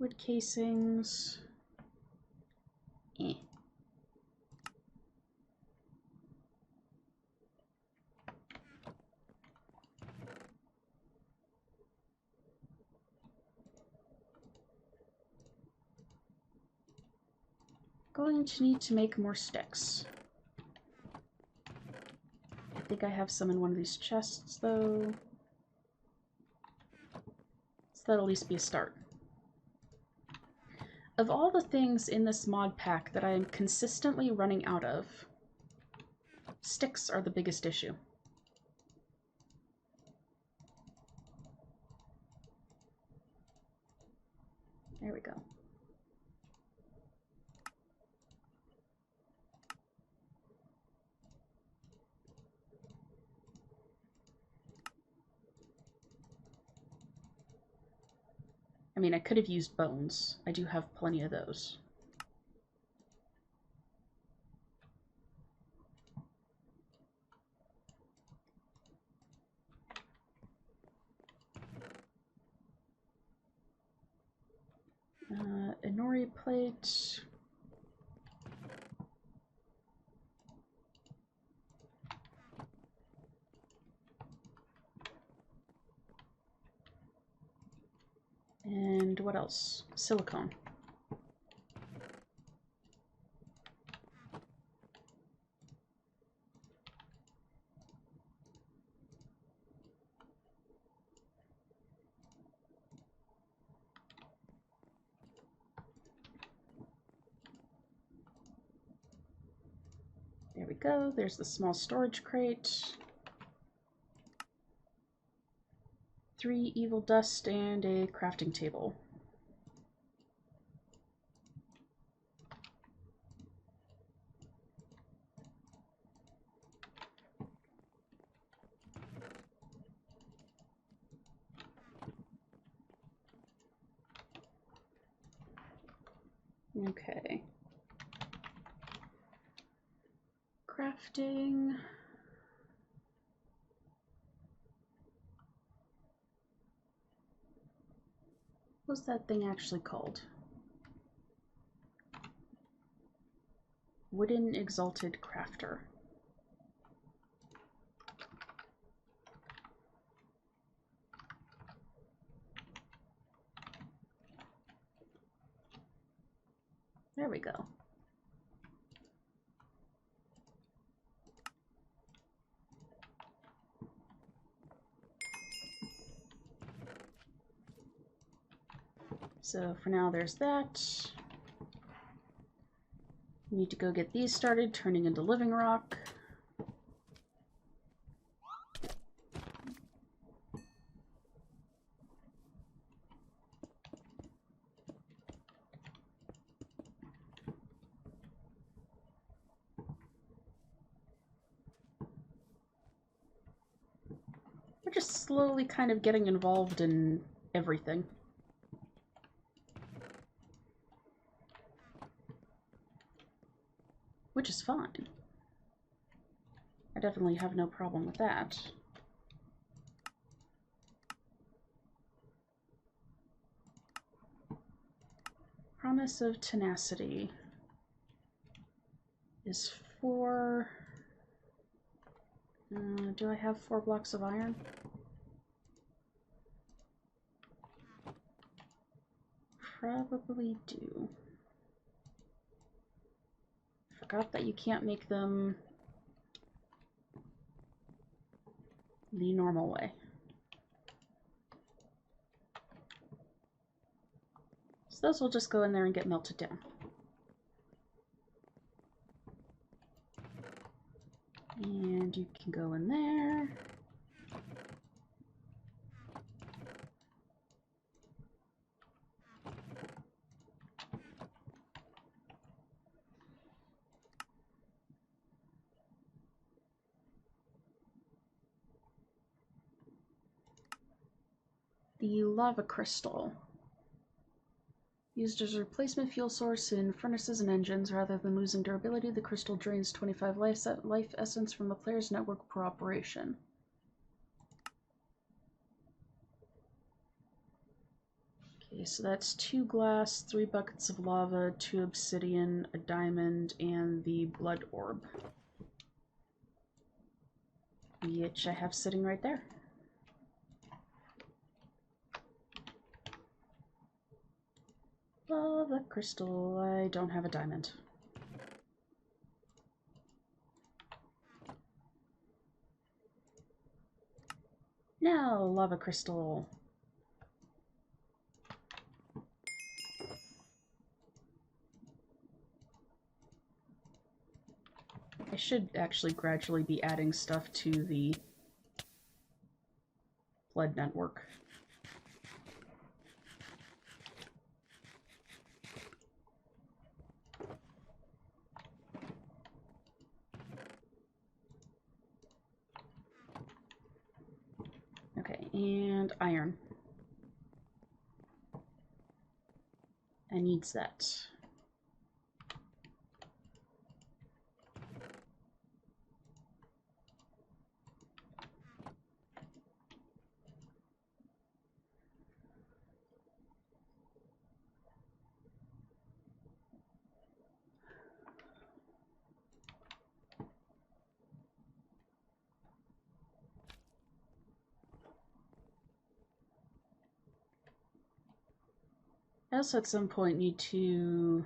Wood casings. Eh. Going to need to make more sticks. I think I have some in one of these chests, though. So that'll at least be a start. Of all the things in this mod pack that I am consistently running out of, sticks are the biggest issue. There we go. I mean, I could have used bones. I do have plenty of those. Inori plate. And what else? Silicone. There we go. There's the small storage crate. 3 evil dust and a crafting table. Okay. Crafting. What's that thing actually called? Wooden Exalted Crafter. There we go. So for now, there's that. Need to go get these started, turning into living rock. We're just slowly kind of getting involved in everything. Which is fine. I definitely have no problem with that. Promise of tenacity is 4... do I have 4 blocks of iron? Probably do. Forgot that you can't make them the normal way. So those will just go in there and get melted down. And you can go in there. The lava crystal. Used as a replacement fuel source in furnaces and engines. Rather than losing durability, the crystal drains 25 life essence from the player's network per operation. Okay, so that's 2 glass, 3 buckets of lava, 2 obsidian, a diamond, and the blood orb. Which I have sitting right there. Lava crystal. I don't have a diamond. Now, lava crystal. I should actually gradually be adding stuff to the blood network. Okay, and iron. I needs that. I also at some point need to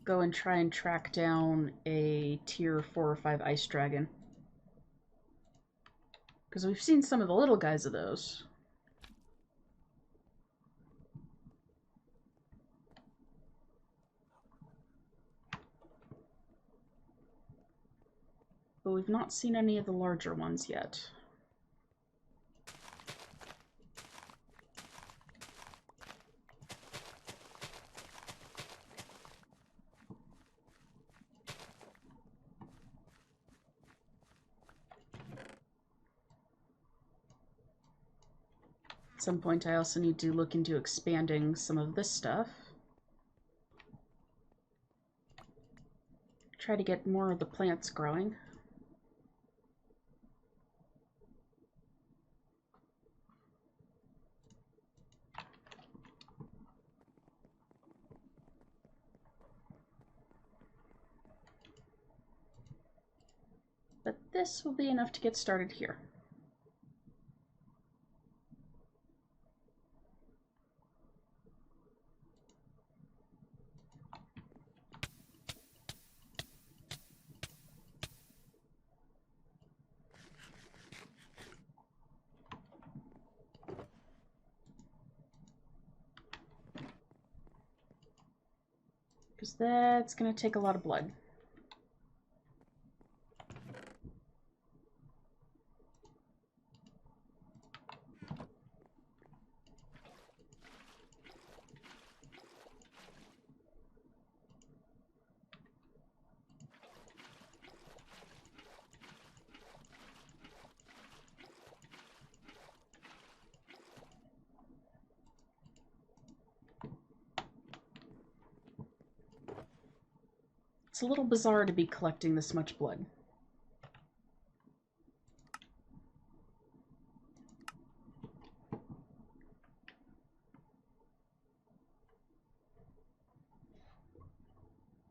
go and try and track down a tier 4 or 5 ice dragon. Because we've seen some of the little guys of those. But we've not seen any of the larger ones yet. At some point I also need to look into expanding some of this stuff. Try to get more of the plants growing. But this will be enough to get started here. Because that's going to take a lot of blood. It's a little bizarre to be collecting this much blood.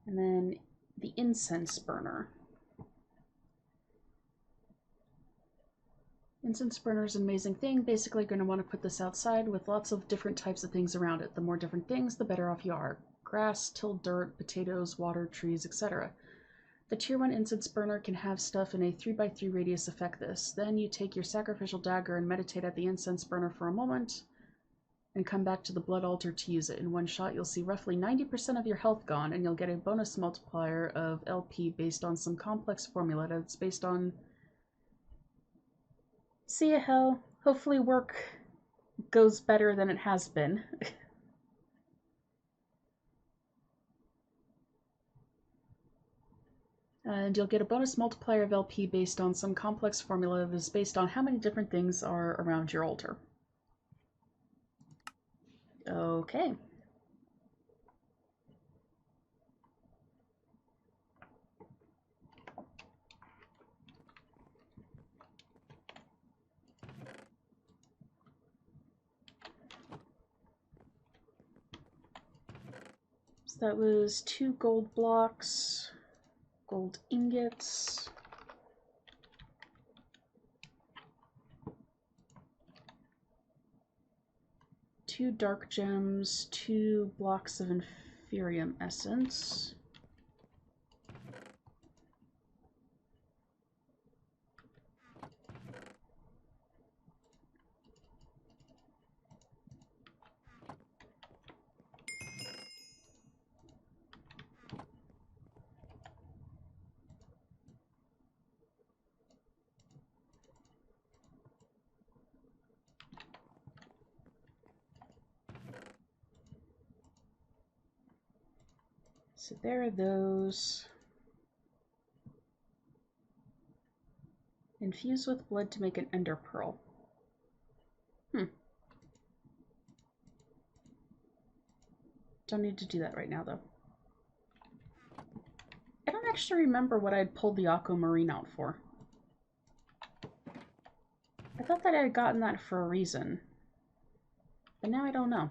And then the incense burner. Incense burner is an amazing thing. Basically, you're going to want to put this outside with lots of different types of things around it. The more different things, the better off you are. Grass, tilled dirt, potatoes, water, trees, etc. The tier 1 incense burner can have stuff in a 3x3 radius affect this. Then you take your sacrificial dagger and meditate at the incense burner for a moment, and come back to the blood altar to use it. In one shot, you'll see roughly 90% of your health gone, and you'll get a bonus multiplier of LP based on some complex formula that's based on... See ya, hell. Hopefully work goes better than it has been. And you'll get a bonus multiplier of LP based on some complex formula that is based on how many different things are around your altar. Okay. So that was 2 gold blocks, gold ingots, two dark gems, 2 blocks of inferium essence. So there are those. Infuse with blood to make an ender pearl. Don't need to do that right now, though. I don't actually remember what I'd pulled the aquamarine out for. I thought that I had gotten that for a reason. But now I don't know.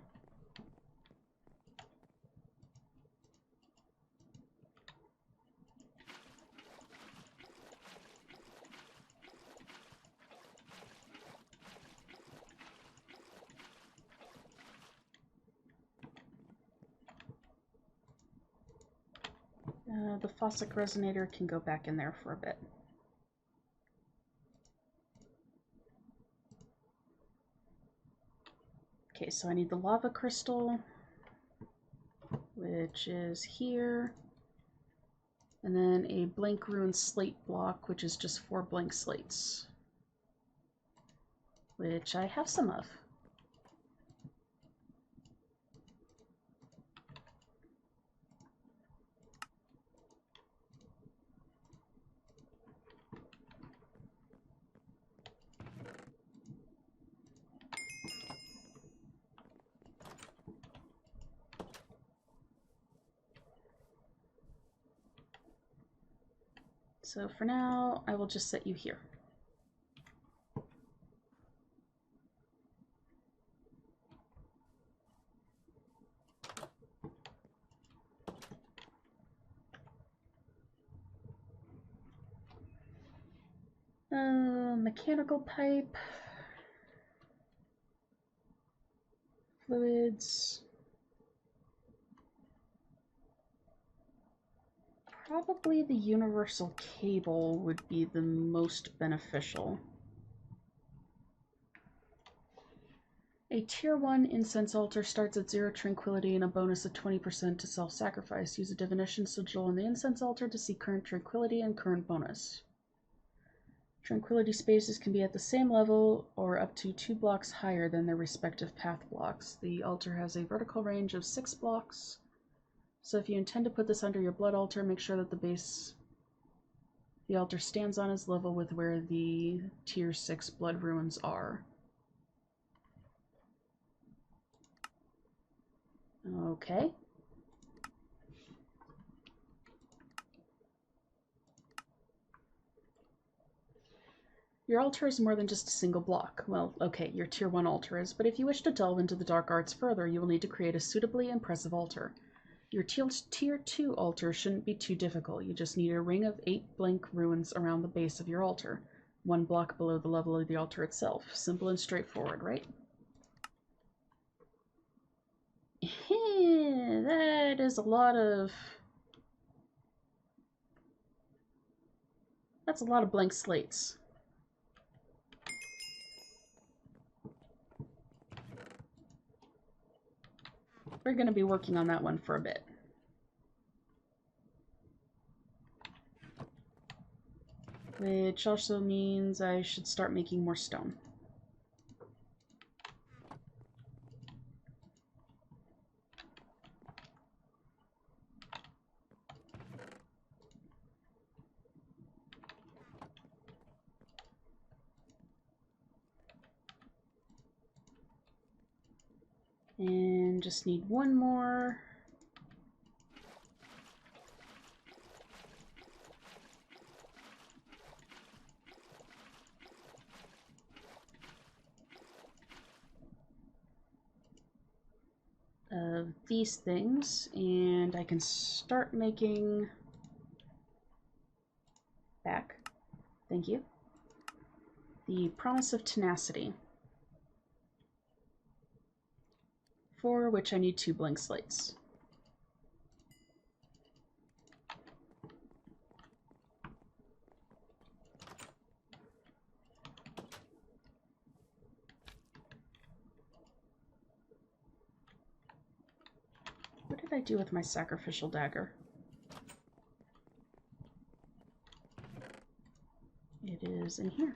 The Fossick resonator can go back in there for a bit. Okay, so I need the lava crystal, which is here. And then a blank ruin slate block, which is just 4 blank slates, which I have some of. So for now, I will just set you here. Mechanical pipe, fluids. Probably the universal cable would be the most beneficial. A tier 1 incense altar starts at 0 tranquility and a bonus of 20% to self-sacrifice. Use a divination sigil on the incense altar to see current tranquility and current bonus. Tranquility spaces can be at the same level or up to 2 blocks higher than their respective path blocks. The altar has a vertical range of 6 blocks. So if you intend to put this under your blood altar, make sure that the base the altar stands on is level with where the tier 6 blood ruins are. Okay. Your altar is more than just a single block. Well, okay, your tier 1 altar is, but if you wish to delve into the dark arts further, you will need to create a suitably impressive altar. Your tier 2 altar shouldn't be too difficult. You just need a ring of 8 blank ruins around the base of your altar, 1 block below the level of the altar itself. Simple and straightforward, right? That is a lot of... That's a lot of blank slates. We're going to be working on that one for a bit. Which also means I should start making more stone. And just need one more. Of of these things, and I can start making... Back. Thank you. The Promise of Tenacity, for which I need 2 blank slates. What did I do with my sacrificial dagger? It is in here.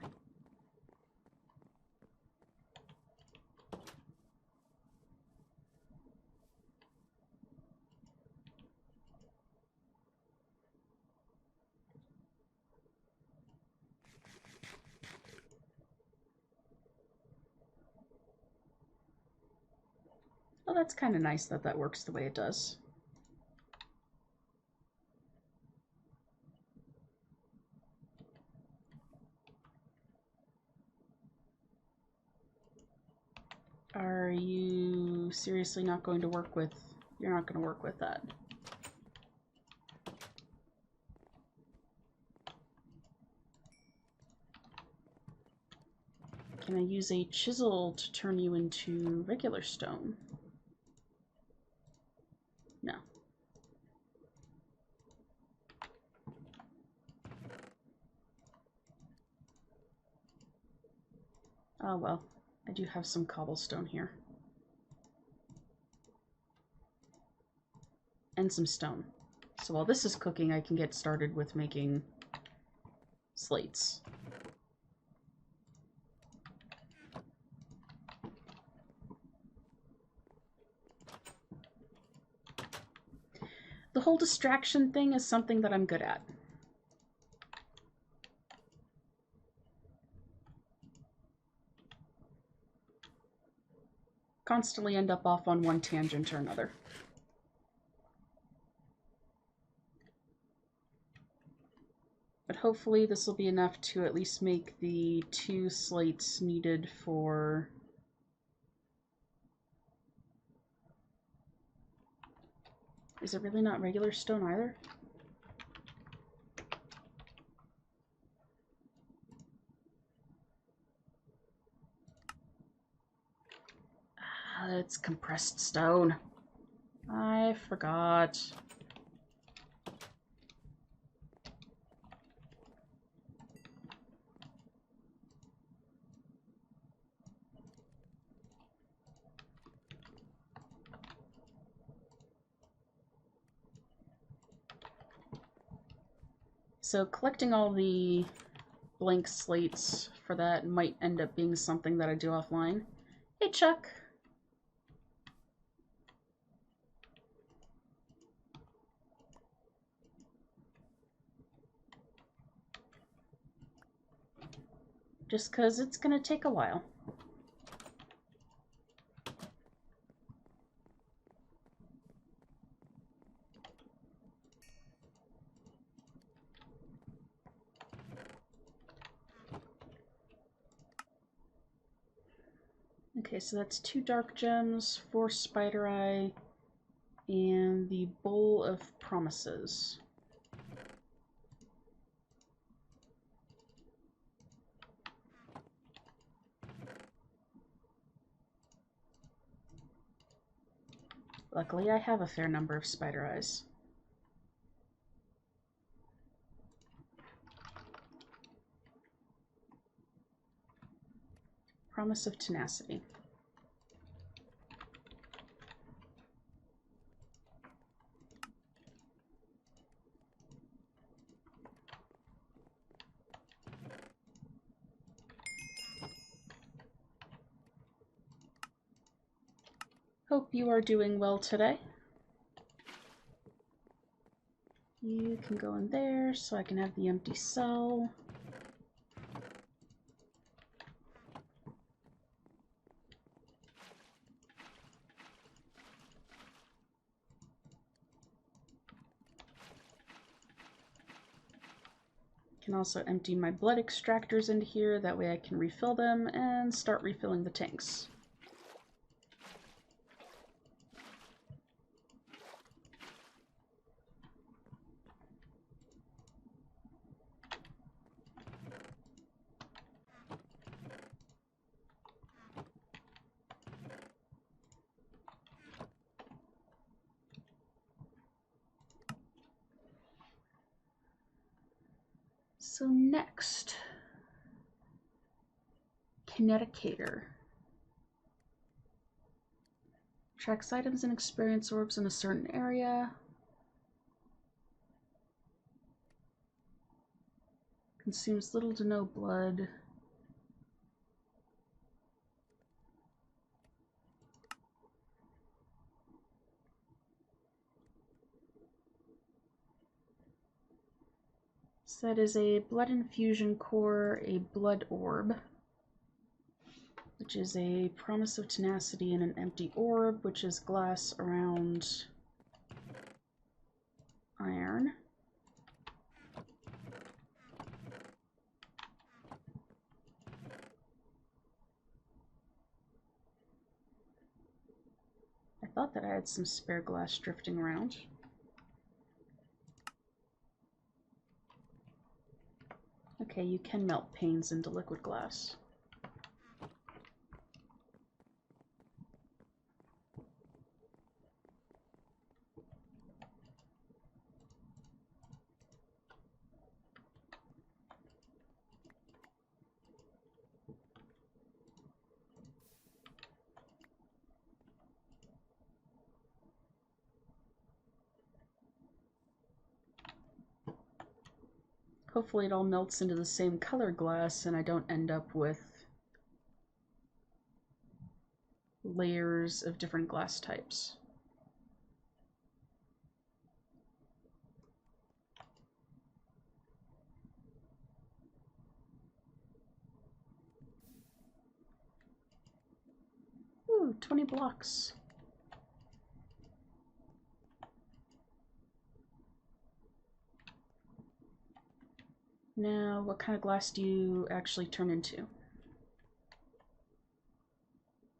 Well, that's kind of nice that that works the way it does. Are you seriously not going to work with... You're not going to work with that. Can I use a chisel to turn you into regular stone? No. Oh well, I do have some cobblestone here. And some stone. So while this is cooking, I can get started with making slates. The whole distraction thing is something that I'm good at. Constantly end up off on one tangent or another. But hopefully this will be enough to at least make the 2 slates needed for... Is it really not regular stone either? It's compressed stone. I forgot. So collecting all the blank slates for that might end up being something that I do offline. Hey, Chuck. Just because it's going to take a while. Okay, so that's 2 dark gems, 4 spider eye, and the bowl of promises. Luckily, I have a fair number of spider eyes. Promise of tenacity. Hope you are doing well today. You can go in there so I can have the empty cell. Can also empty my blood extractors into here, that way I can refill them and start refilling the tanks. So next, Kineticator. Tracks items and experience orbs in a certain area. Consumes little to no blood. So that is a blood infusion core, a blood orb, which is a promise of tenacity in an empty orb, which is glass around iron. I thought that I had some spare glass drifting around. Okay, you can melt panes into liquid glass. Hopefully it all melts into the same color glass and I don't end up with layers of different glass types. Ooh, 20 blocks. Now, what kind of glass do you actually turn into?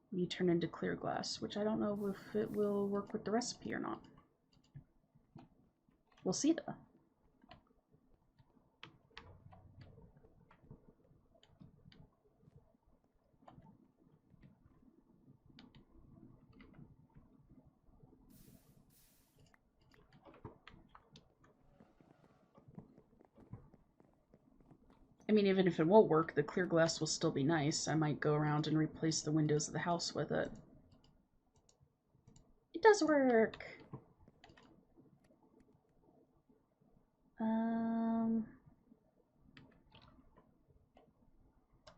You turn into clear glass, which I don't know if it will work with the recipe or not. We'll see though. I mean, even if it won't work, the clear glass will still be nice. I might go around and replace the windows of the house with it. It does work!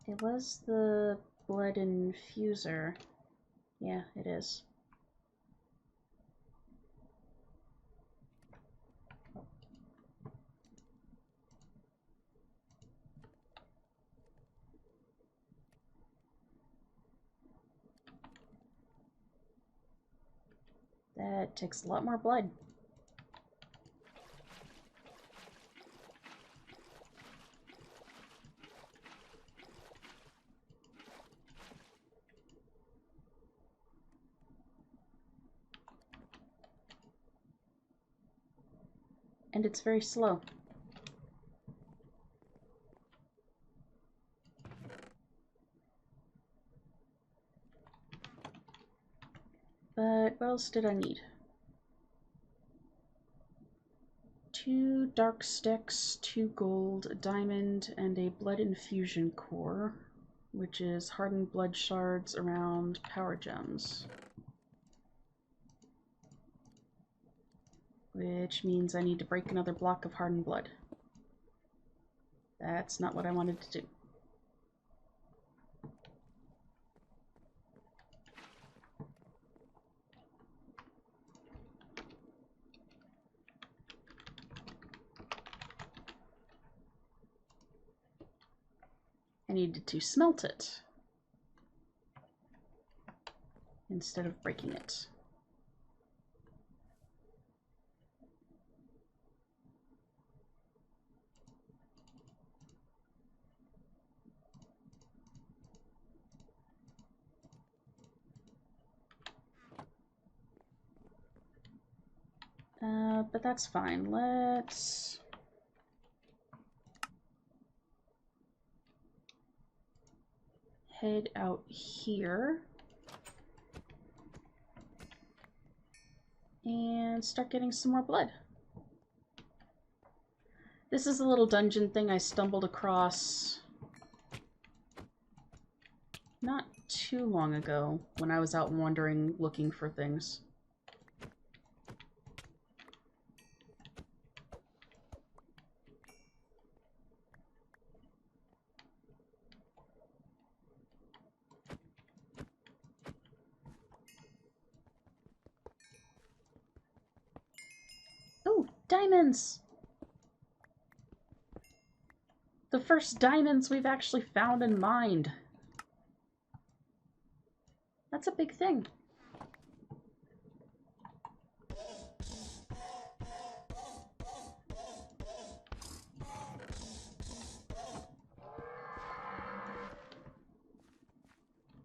It was the blood infuser. Yeah, it is. That takes a lot more blood. And it's very slow. But what else did I need? 2 dark sticks, 2 gold, a diamond, and a blood infusion core, which is hardened blood shards around power gems. Which means I need to break another block of hardened blood. That's not what I wanted to do. I needed to smelt it instead of breaking it. But that's fine. Let's head out here and start getting some more blood. This is a little dungeon thing I stumbled across not too long ago when I was out wandering looking for things. Oh, diamonds! The first diamonds we've actually found and mined. That's a big thing.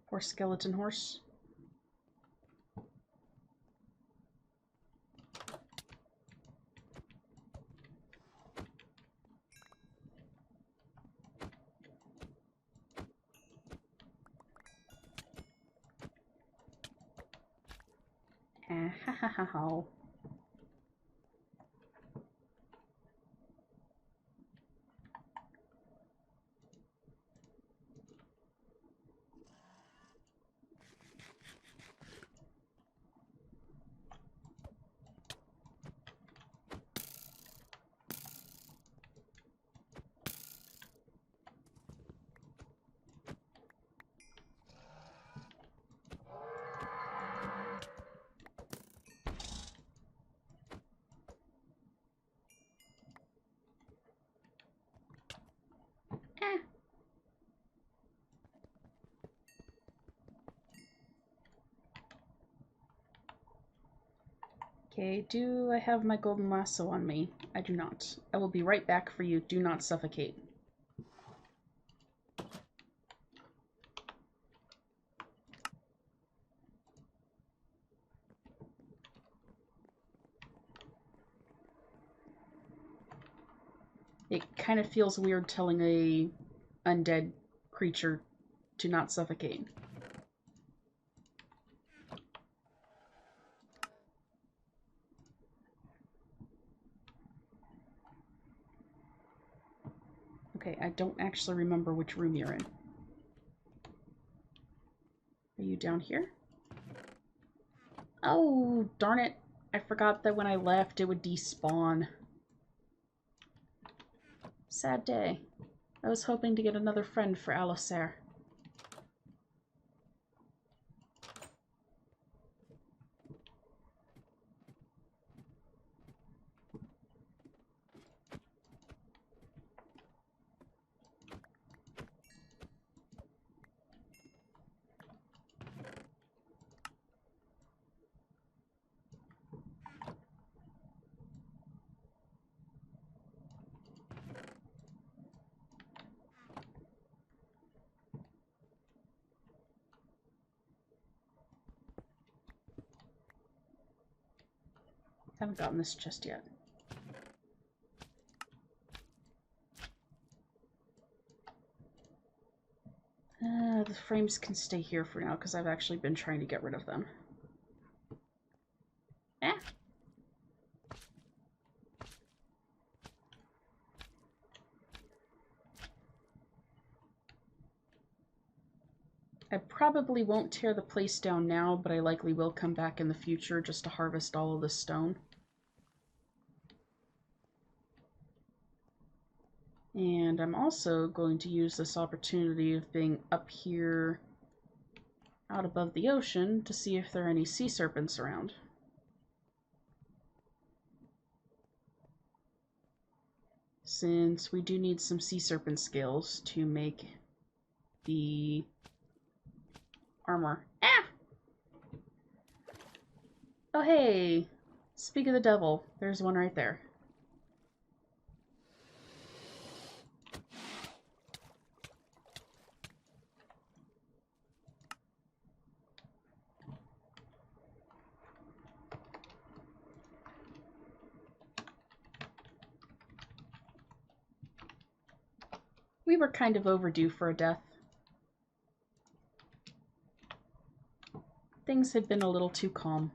Poor skeleton horse. Ow. Okay, do I have my golden lasso on me? I do not. I will be right back for you. Do not suffocate. It kind of feels weird telling a undead creature to not suffocate. Okay, I don't actually remember which room you're in. Are you down here? Oh, darn it. I forgot that when I left it would despawn. Sad day. I was hoping to get another friend for Alistair. Haven't gotten this chest yet. The frames can stay here for now because I've actually been trying to get rid of them. Eh. I probably won't tear the place down now, but I likely will come back in the future just to harvest all of this stone. And I'm also going to use this opportunity of being up here out above the ocean to see if there are any sea serpents around. Since we do need some sea serpent scales to make the armor. Ah! Oh hey! Speak of the devil, there's one right there. We were kind of overdue for a death. Things had been a little too calm.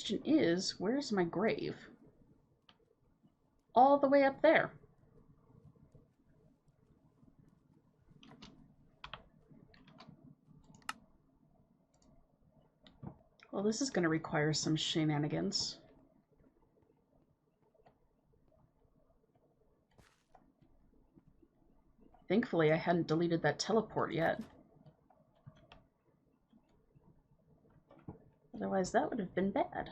question is, where's my grave? All the way up there. Well, this is going to require some shenanigans. Thankfully, I hadn't deleted that teleport yet. Otherwise, that would have been bad.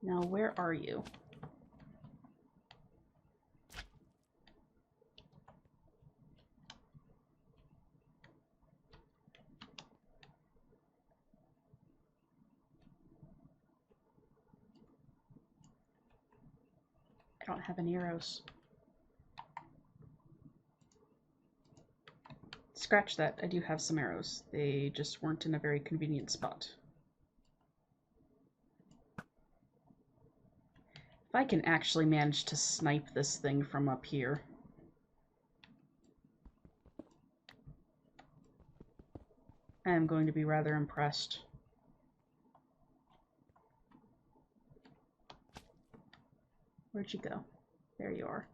Now, where are you? I don't have any arrows. Scratch that, I do have some arrows. They just weren't in a very convenient spot. If I can actually manage to snipe this thing from up here. I am going to be rather impressed. Where'd you go? There you are.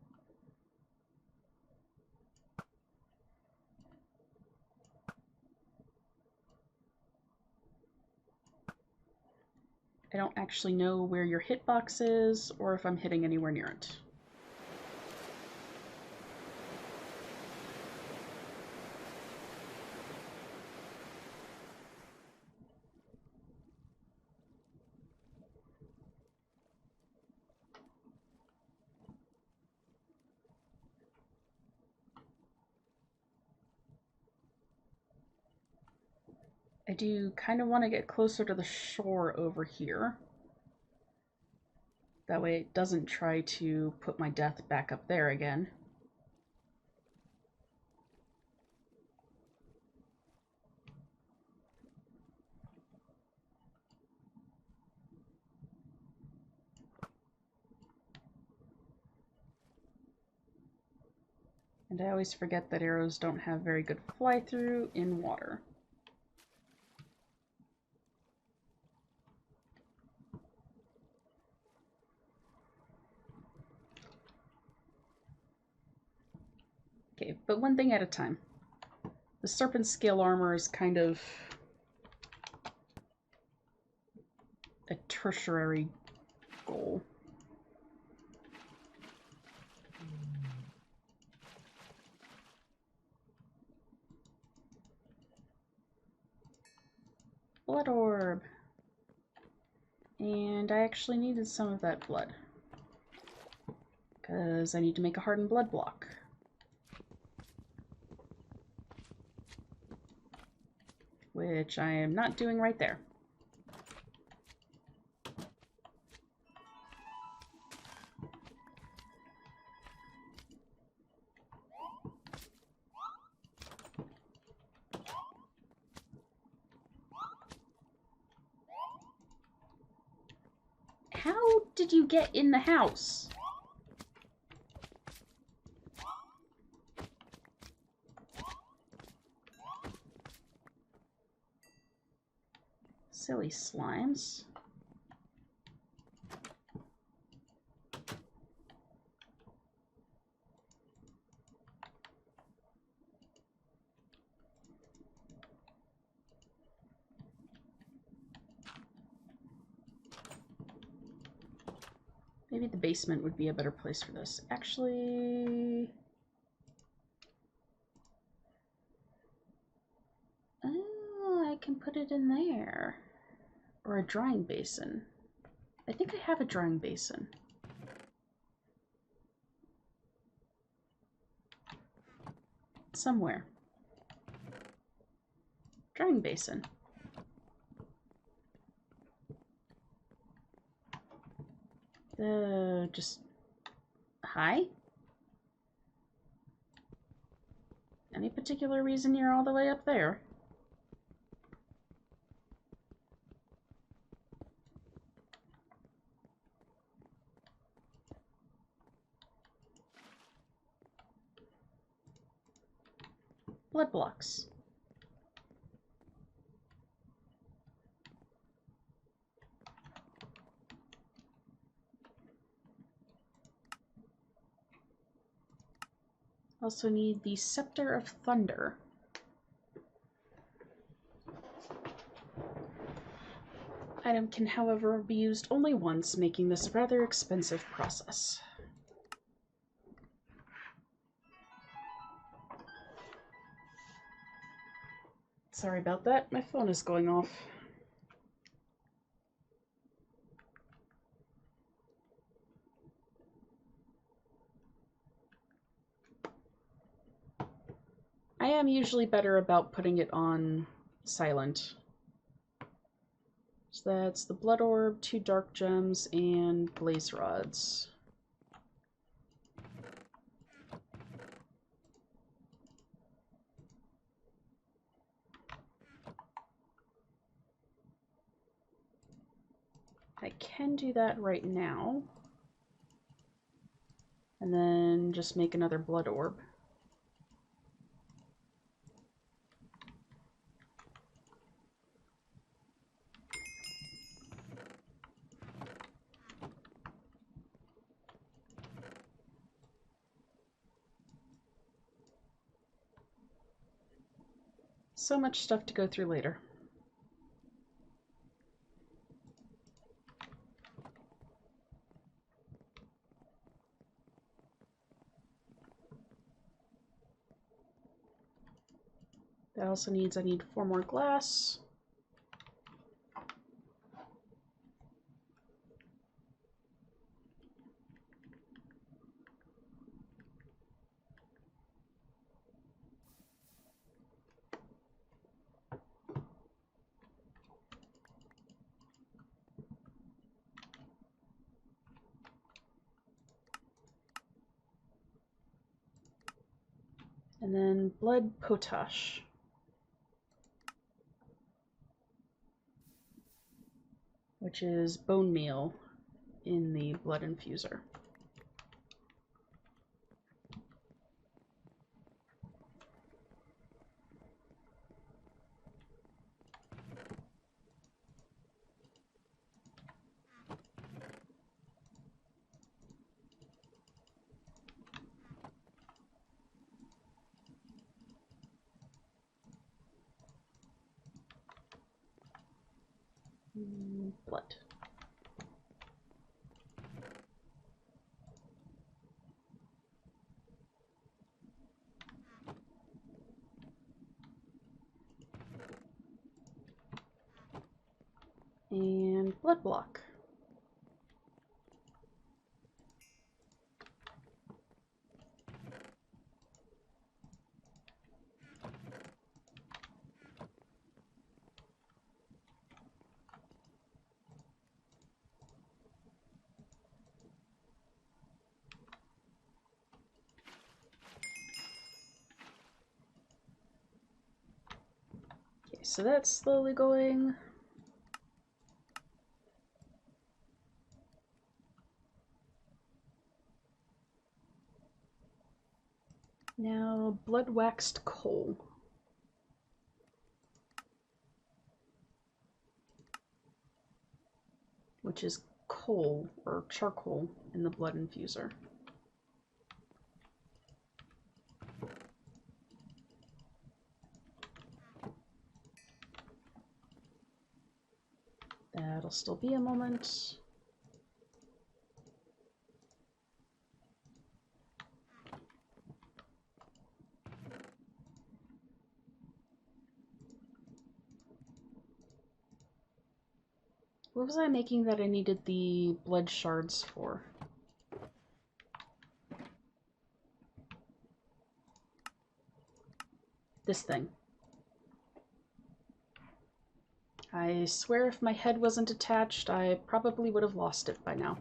I don't actually know where your hitbox is, or if I'm hitting anywhere near it. I do kind of want to get closer to the shore over here. That way it doesn't try to put my death back up there again. And I always forget that arrows don't have very good fly-through in water. Okay, but one thing at a time. The serpent scale armor is kind of a tertiary goal. Blood orb. And I actually needed some of that blood, because I need to make a hardened blood block. Which I am not doing right there. How did you get in the house? Silly slimes. Maybe the basement would be a better place for this. Actually... oh, I can put it in there. Or a drying basin. I think I have a drying basin. Somewhere. Drying basin. Just... hi? Any particular reason you're all the way up there? blood blocks. Also need the Scepter of Thunder. Item can, however, be used only once, making this a rather expensive process. Sorry about that, my phone is going off. I am usually better about putting it on silent. So that's the Blood Orb, 2 Dark Gems, and Blaze Rods. I can do that right now. And then just make another Blood Orb. So much stuff to go through later. That also needs, I need 4 more glass. And then blood potash. Which is bone meal in the blood infuser. Blood. And blood block. Okay, so that's slowly going. Now, blood waxed coal. Which is coal, or charcoal, in the blood infuser. That'll still be a moment. What was I making that I needed the blood shards for? This thing. I swear if my head wasn't attached, I probably would have lost it by now.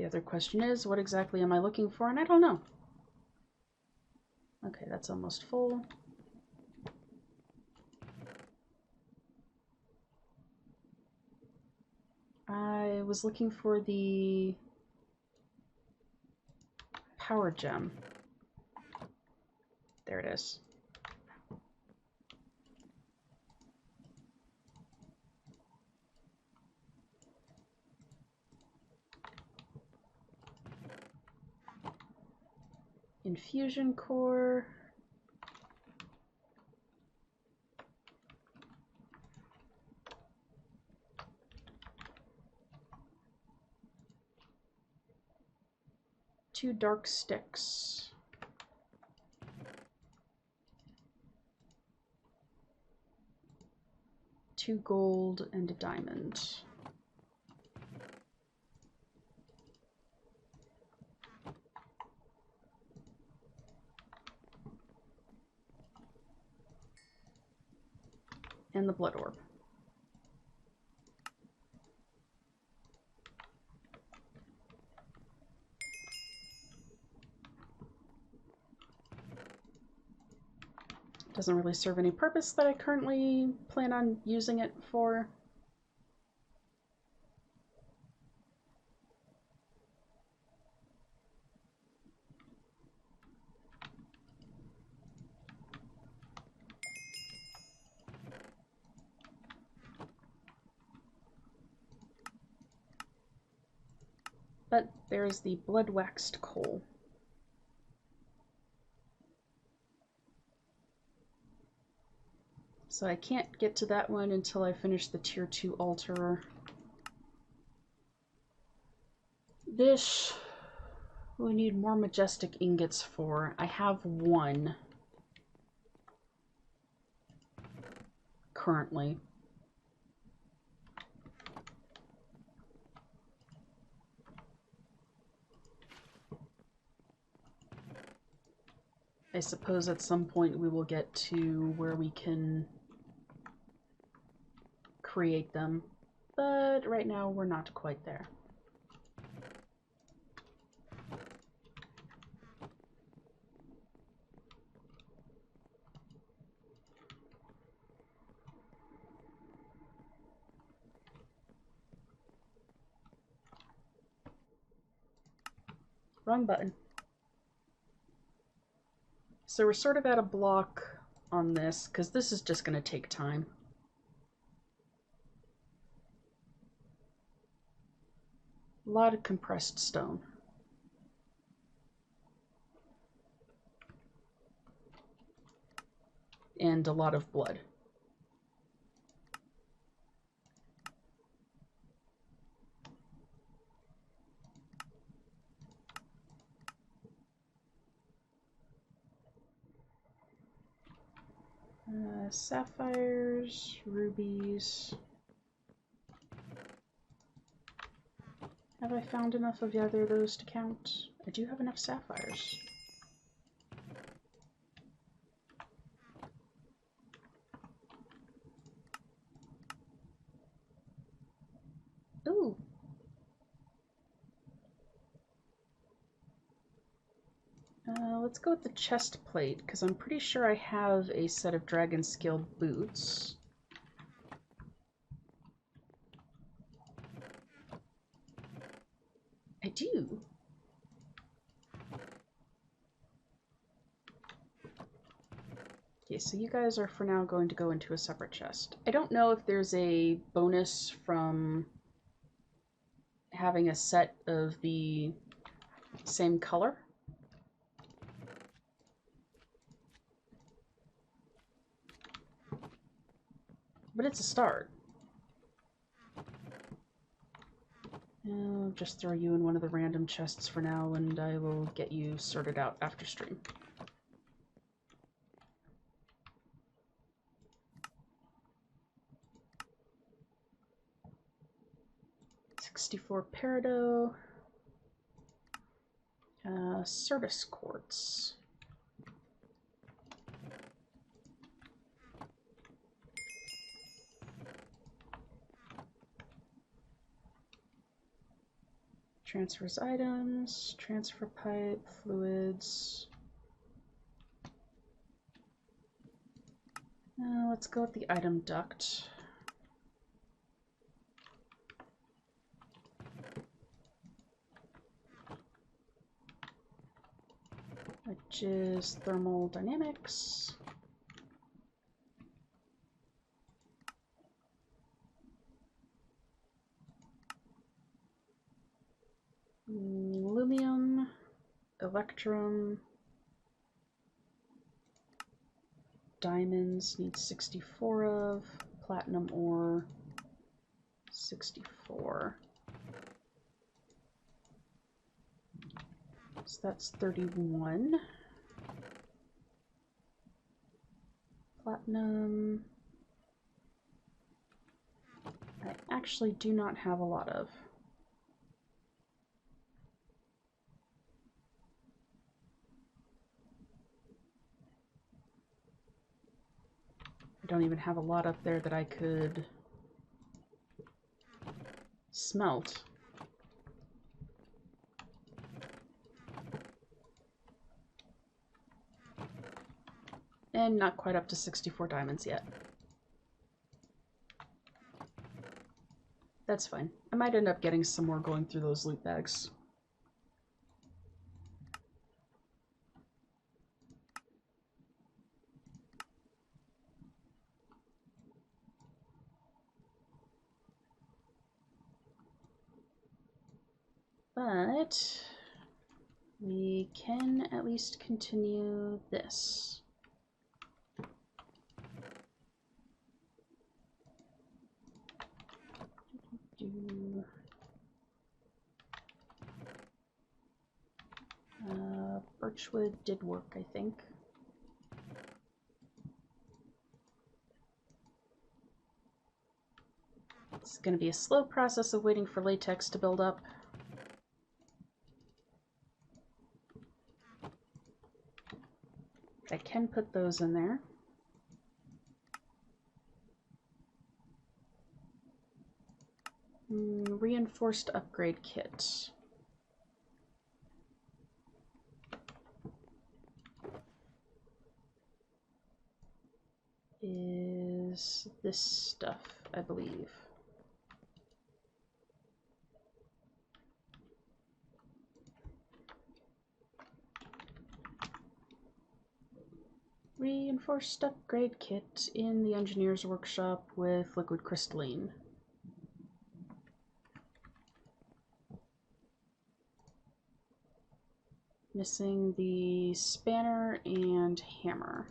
The other question is, what exactly am I looking for? And I don't know. Okay, that's almost full. I was looking for the power gem. There it is. Infusion core. Two dark sticks. Two gold and a diamond. And the blood orb. Doesn't really serve any purpose that I currently plan on using it for. But there's the blood waxed coal. So I can't get to that one until I finish the tier 2 altar. This we need more majestic ingots for. I have one currently. I suppose at some point we will get to where we can create them, but right now we're not quite there. Wrong button. So we're sort of at a block on this, because this is just going to take time. A lot of compressed stone. And a lot of blood. Sapphires, rubies. Have I found enough of either of those to count? I do have enough sapphires. Ooh. Let's go with the chest plate, because I'm pretty sure I have a set of dragon scale boots. I do. Okay, so you guys are for now going to go into a separate chest. I don't know if there's a bonus from having a set of the same color. But it's a start. I'll just throw you in one of the random chests for now, and I will get you sorted out after stream. $64 peridot. Service quartz. Transfers items, transfer pipe, fluids. Let's go with the item duct. Which is thermal dynamics. Lumium, electrum, diamonds need 64 of, platinum ore 64. So that's 31. Platinum, I actually do not have a lot of. I don't even have a lot up there that I could smelt. And not quite up to 64 diamonds yet. That's fine. I might end up getting some more going through those loot bags. But we can at least continue this. Birchwood did work, I think. It's going to be a slow process of waiting for latex to build up. I can put those in there. Reinforced upgrade kit. Is this stuff, I believe. Reinforced upgrade kit in the engineer's workshop with liquid crystalline. Missing the spanner and hammer.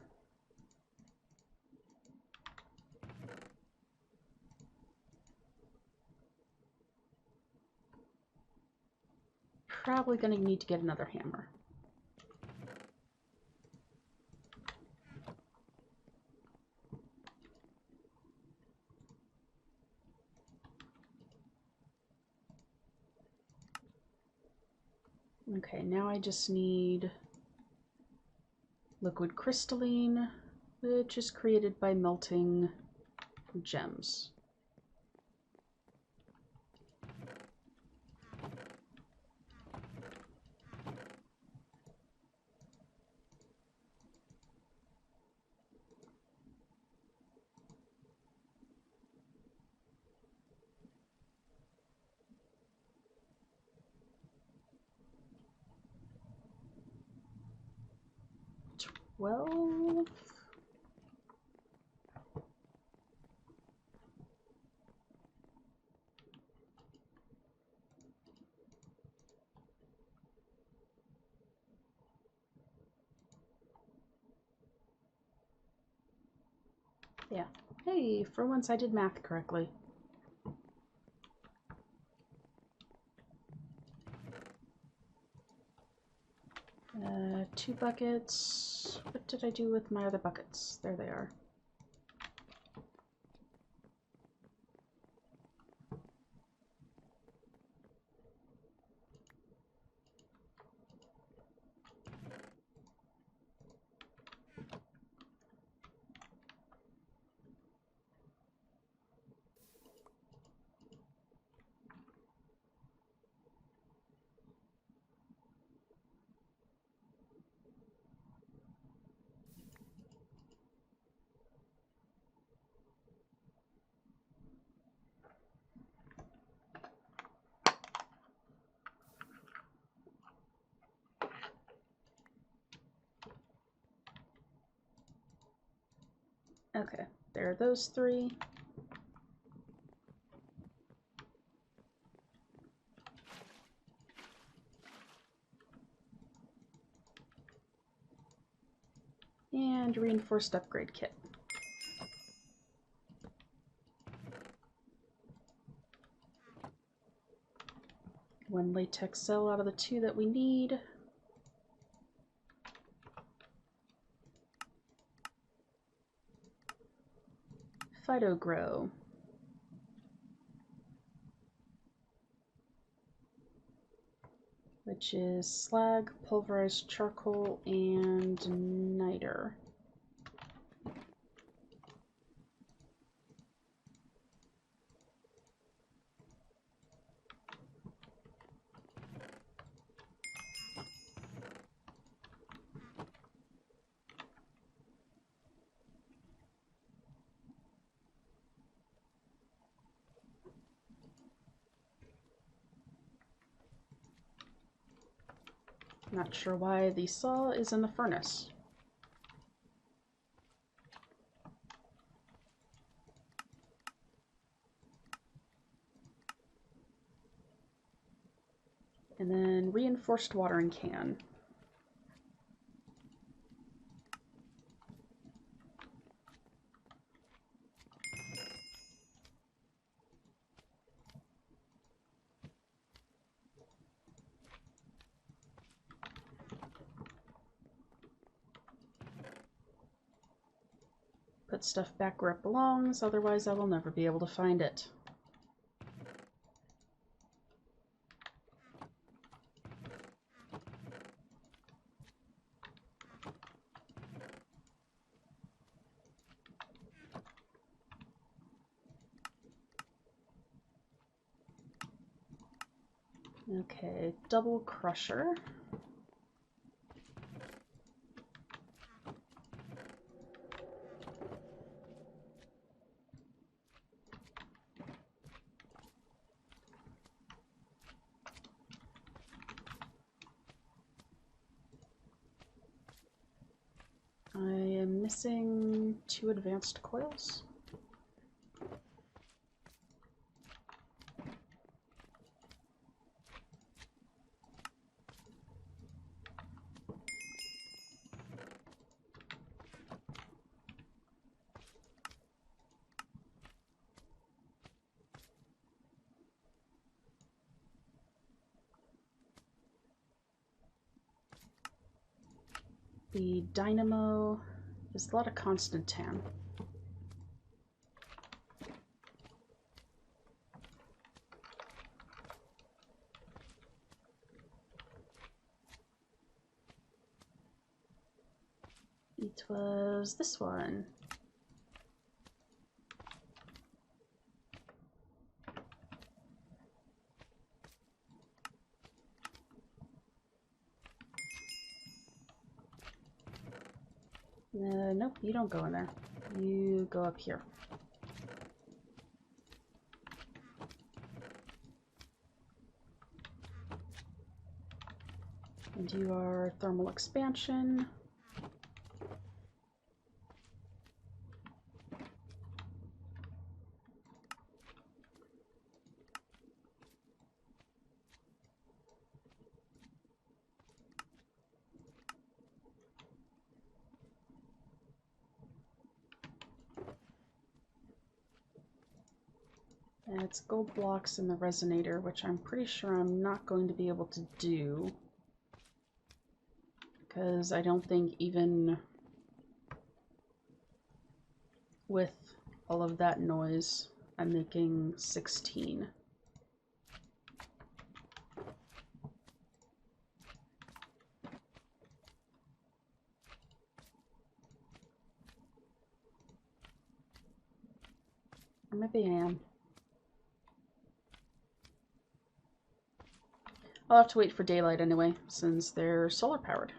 Probably going to need to get another hammer. Okay, now I just need liquid crystalline, which is created by melting gems. Well, yeah. Hey, for once I did math correctly. 2 buckets. What did I do with my other buckets? There they are. Okay, there are those three. And reinforced upgrade kit. One latex cell out of the two that we need. Phytogrow. Which is slag, pulverized charcoal, and niter. Not sure why the saw is in the furnace. And then reinforced watering can. Put stuff back where it belongs, otherwise I will never be able to find it. Okay, double crusher. I am missing 2 advanced coils. The dynamo is a lot of constant tan. It was this one. Nope, you don't go in there. You go up here. And you are thermal expansion. And it's gold blocks in the resonator, which I'm pretty sure I'm not going to be able to do. Because I don't think even with all of that noise, I'm making 16. Or maybe I am. I'll have to wait for daylight anyway, since they're solar powered.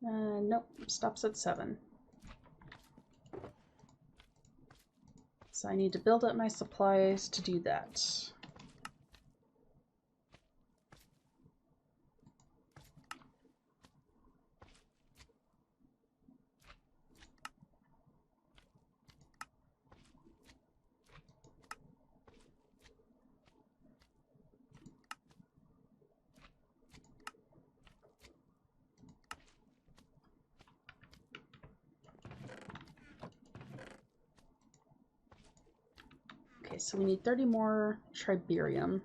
Nope, stops at 7. So I need to build up my supplies to do that. Okay, so we need 30 more triberium.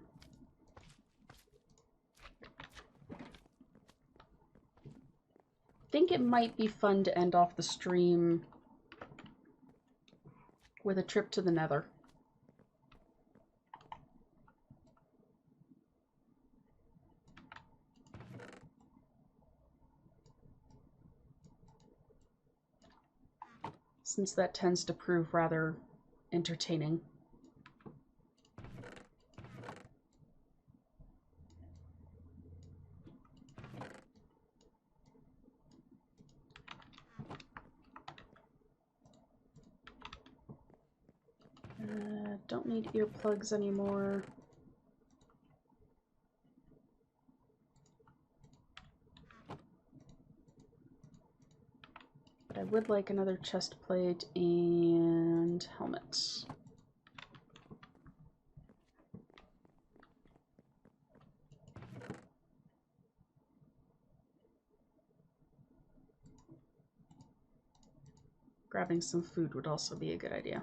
I think it might be fun to end off the stream with a trip to the Nether. Since that tends to prove rather entertaining. Don't need earplugs anymore. But I would like another chest plate and helmet. Grabbing some food would also be a good idea.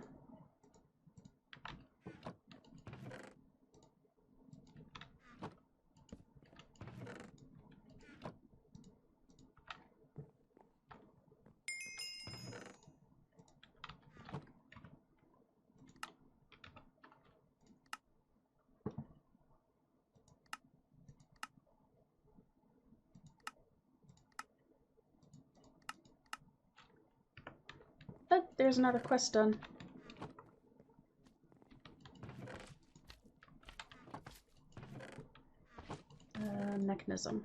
But there's another quest done. Mechanism.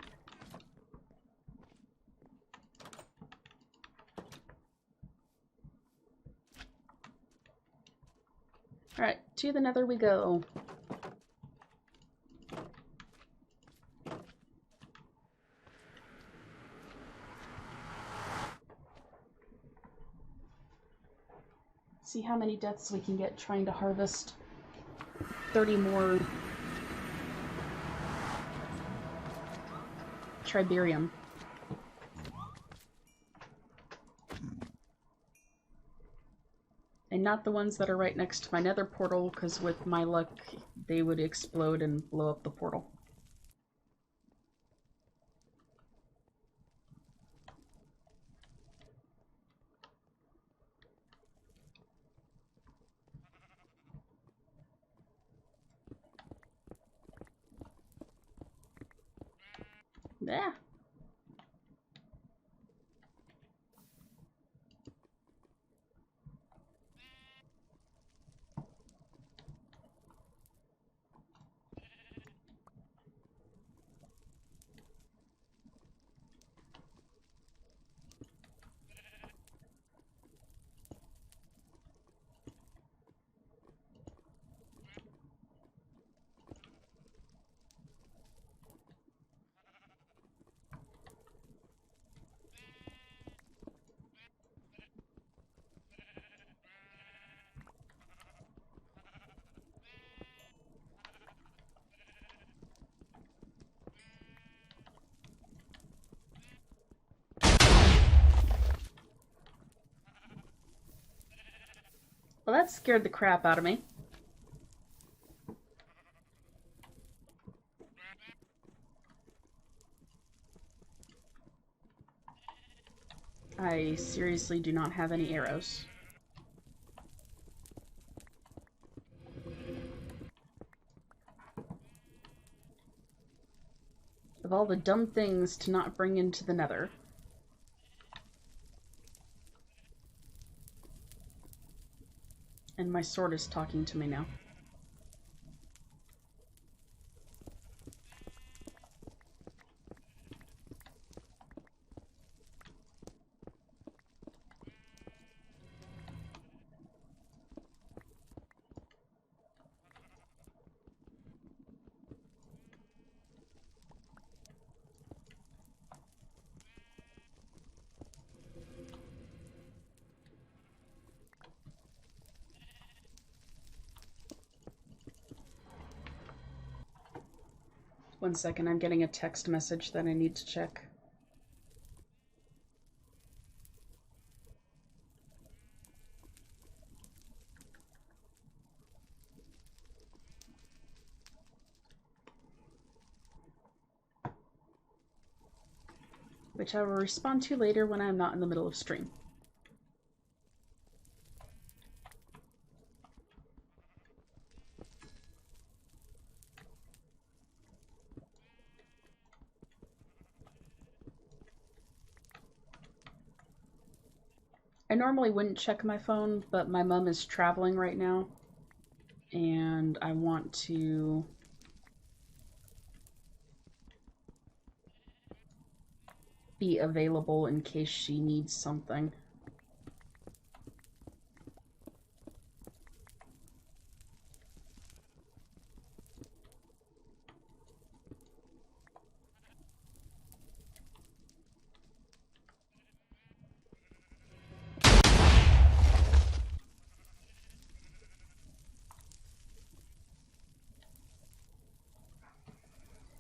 Alright, to the Nether we go. See how many deaths we can get trying to harvest 30 more triberium. And not the ones that are right next to my Nether portal, because with my luck, they would explode and blow up the portal. Yeah. Well, that scared the crap out of me. I seriously do not have any arrows. Of all the dumb things to not bring into the Nether. And my sword is talking to me now. 1 second, I'm getting a text message that I need to check. Which I will respond to later when I'm not in the middle of stream. I normally wouldn't check my phone, but my mom is traveling right now, and I want to be available in case she needs something.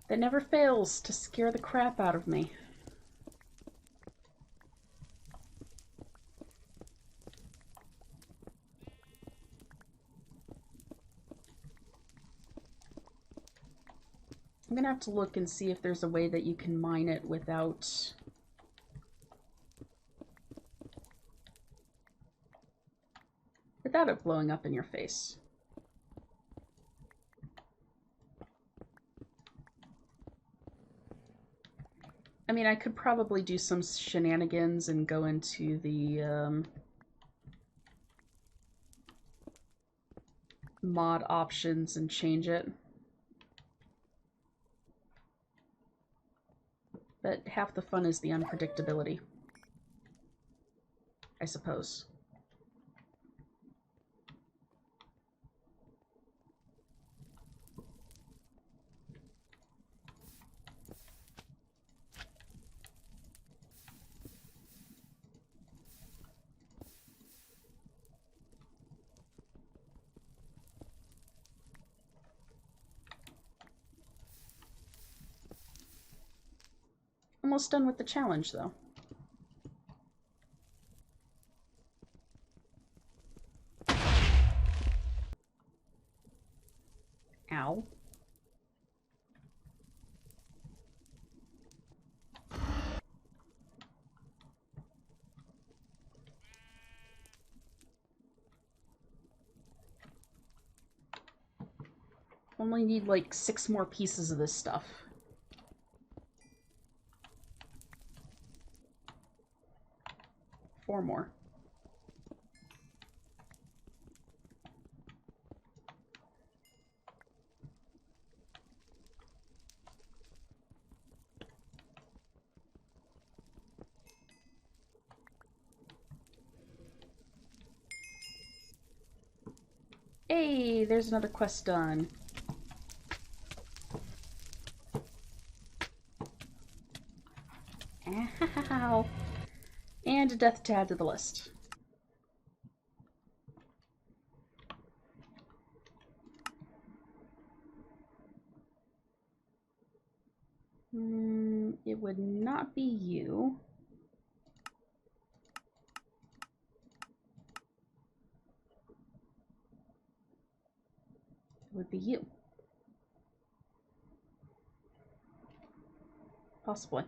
That never fails to scare the crap out of me. I'm gonna have to look and see if there's a way that you can mine it without it blowing up in your face. I mean, I could probably do some shenanigans and go into the mod options and change it. But half the fun is the unpredictability, I suppose. Almost done with the challenge, though. Ow. Only need like 6 more pieces of this stuff. Four more. Hey, there's another quest done. Ow. And a death to add to the list. It would not be you. It would be you. Possibly.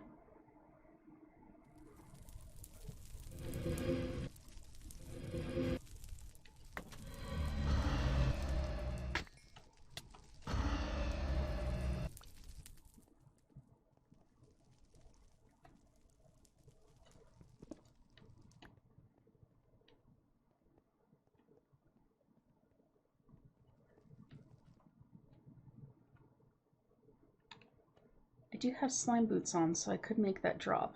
I do have slime boots on, so I could make that drop.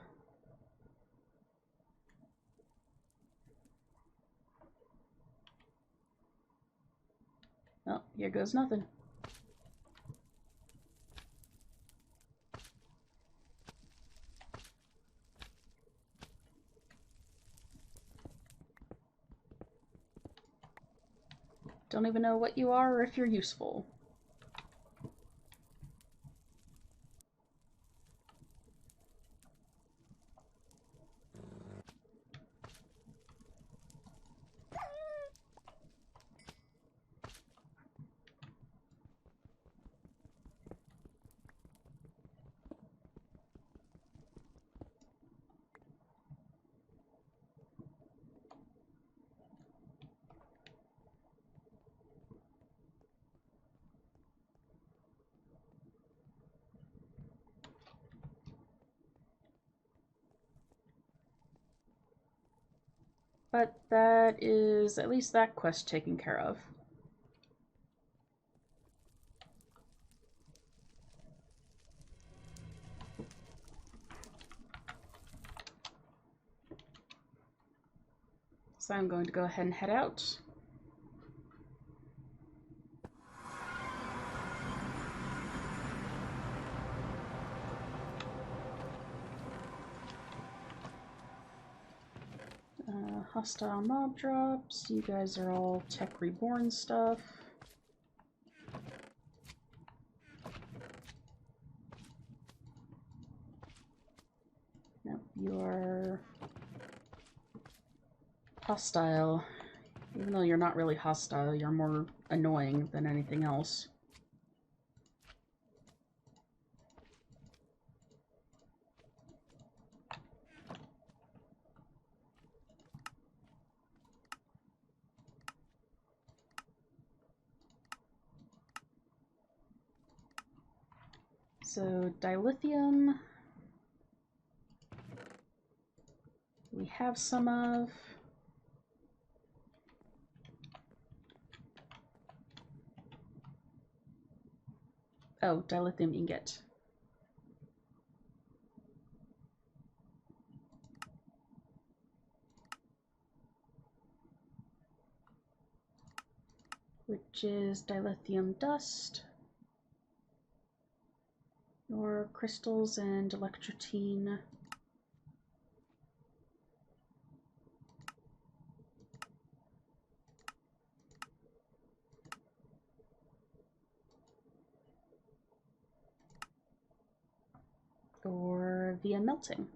Oh, here goes nothing. Don't even know what you are or if you're useful. But that is at least that quest taken care of. So I'm going to go ahead and head out. Hostile mob drops. You guys are all tech reborn stuff. Nope, you are hostile. Even though you're not really hostile, you're more annoying than anything else. So, dilithium, we have some of. Oh, dilithium ingot. Which is dilithium dust. Or crystals and electrotine. Or via melting.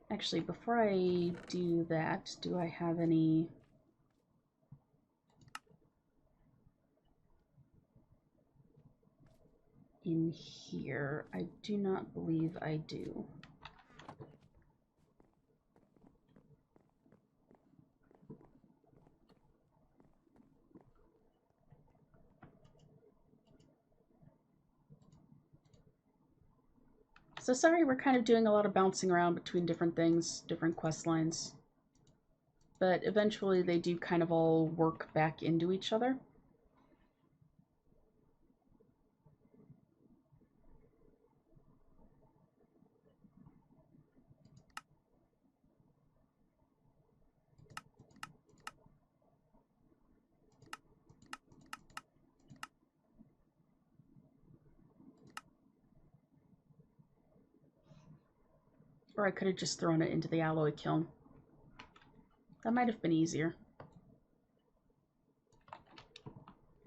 Actually, before I do that, do I have any... in here? I do not believe I do. So sorry, we're kind of doing a lot of bouncing around between different things, different quest lines. But eventually they do kind of all work back into each other. Or I could have just thrown it into the alloy kiln. That might have been easier.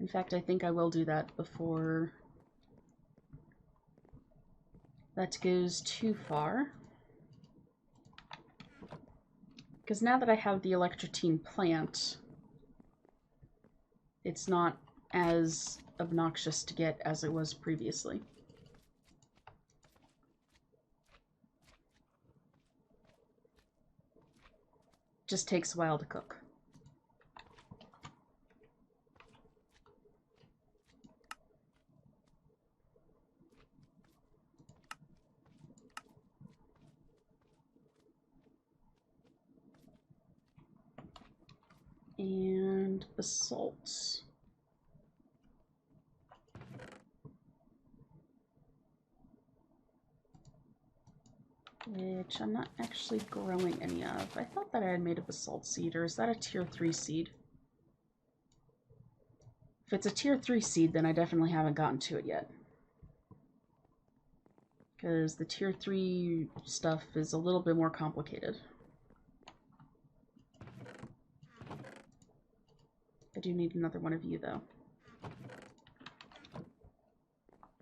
In fact, I think I will do that before that goes too far. Because now that I have the electrotine plant, it's not as obnoxious to get as it was previously. Just takes a while to cook. And basalt. Which I'm not actually growing any of. I thought that I had made a basalt seed, or is that a tier 3 seed? If it's a tier 3 seed, then I definitely haven't gotten to it yet. Because the tier 3 stuff is a little bit more complicated. I do need another one of you, though.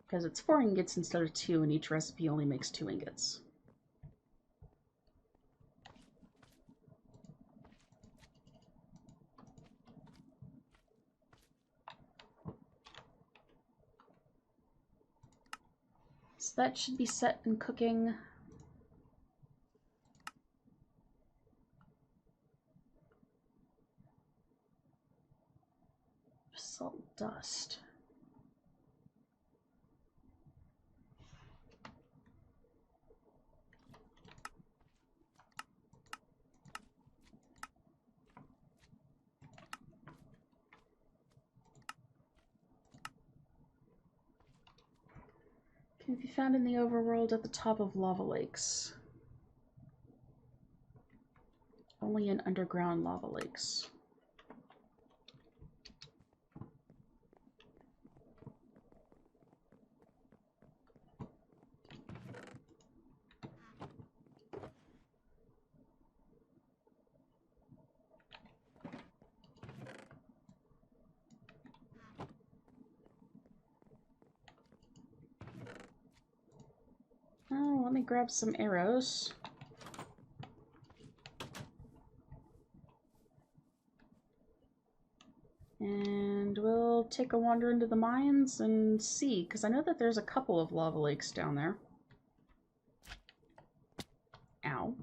Because it's 4 ingots instead of 2, and each recipe only makes 2 ingots. So that should be set and cooking. Salt dust. Can be found in the overworld at the top of lava lakes. Only in underground lava lakes. Oh, let me grab some arrows. And we'll take a wander into the mines and see, because I know that there's a couple of lava lakes down there. Ow.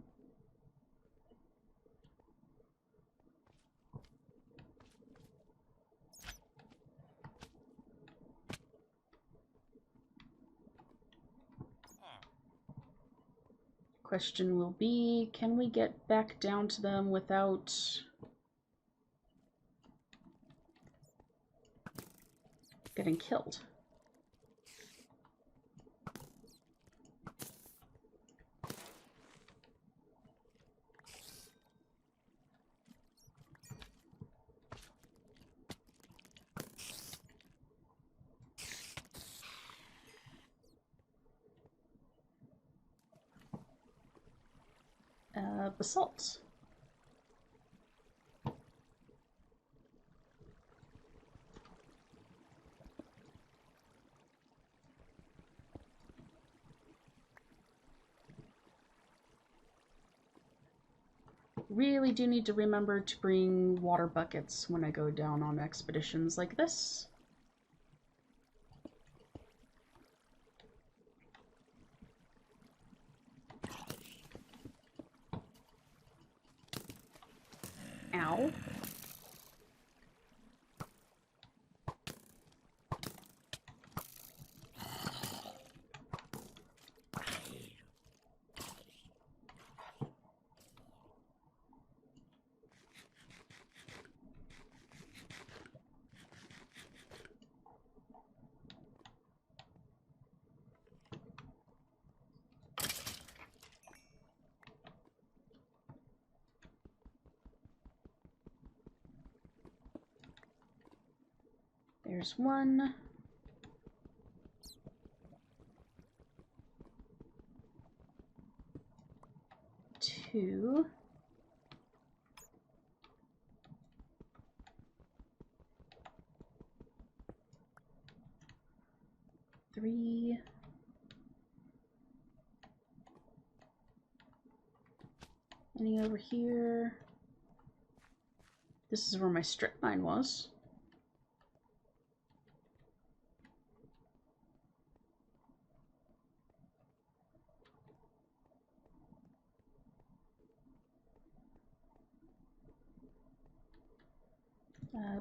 Question will be, can we get back down to them without getting killed? Basalt. Really do need to remember to bring water buckets when I go down on expeditions like this. Ow. There's one. Two. Three. Any over here? This is where my strip mine was.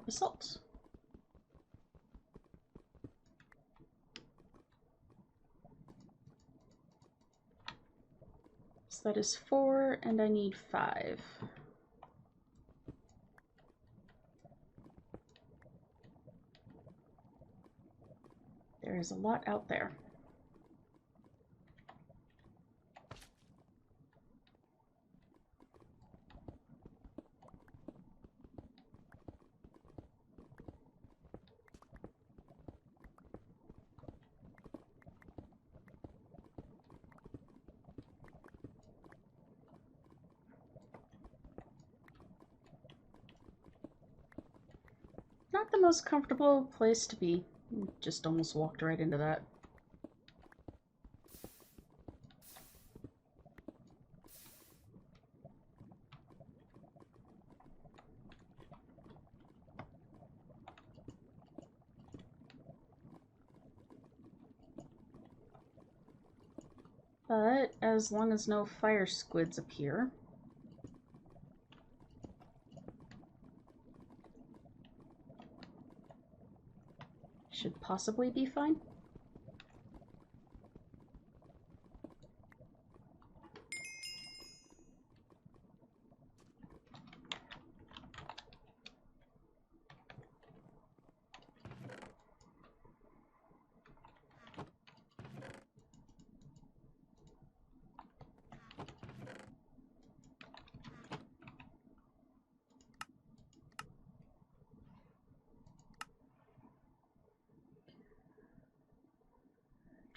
Basalt. So that is 4, and I need 5. There is a lot out there. Not the most comfortable place to be. Just almost walked right into that. But as long as no fire squids appear, should possibly be fine.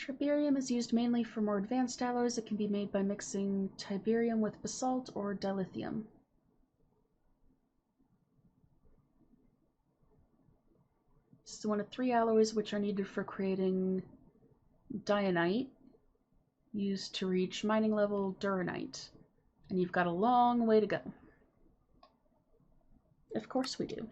Triberium is used mainly for more advanced alloys. It can be made by mixing tiberium with basalt or dilithium. This is one of 3 alloys which are needed for creating dianite, used to reach mining level duranite. And you've got a long way to go. Of course we do.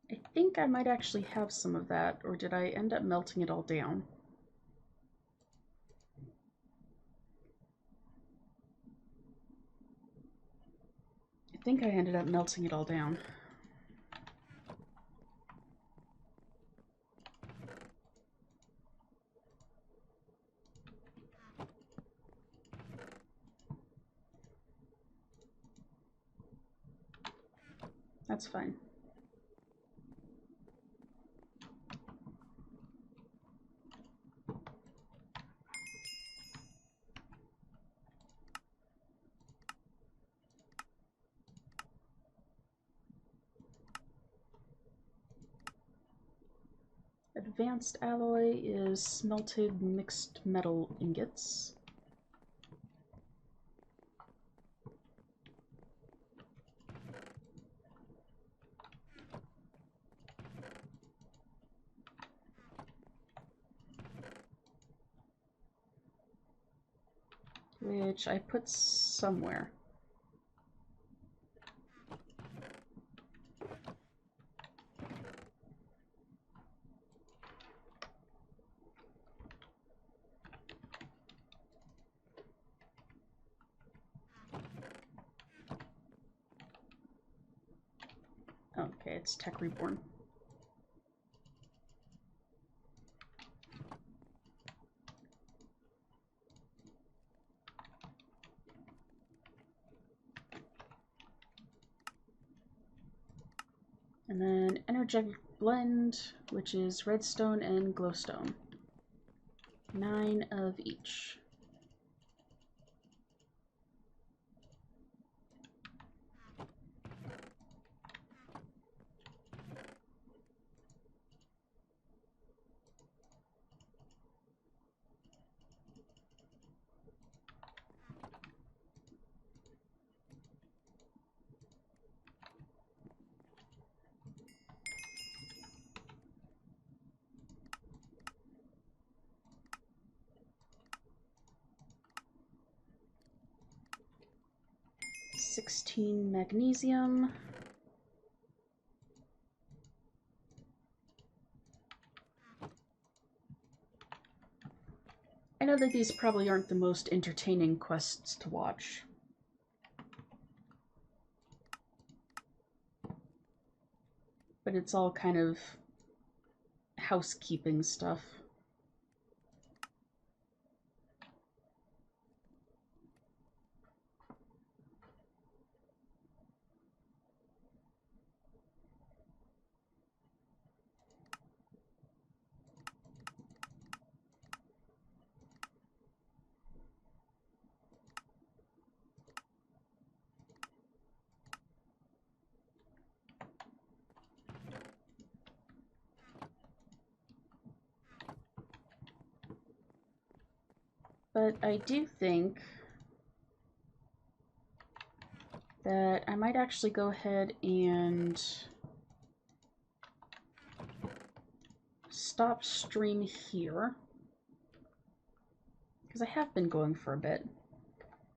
I think I might actually have some of that, or did I end up melting it all down? I think I ended up melting it all down. That's fine. Advanced alloy is smelted mixed metal ingots. Which I put somewhere. Okay, it's Tech Reborn. And then Energetic Blend, which is redstone and glowstone. 9 of each. $16 magnesium. I know that these probably aren't the most entertaining quests to watch. But it's all kind of housekeeping stuff. But I do think that I might actually go ahead and stop stream here, because I have been going for a bit.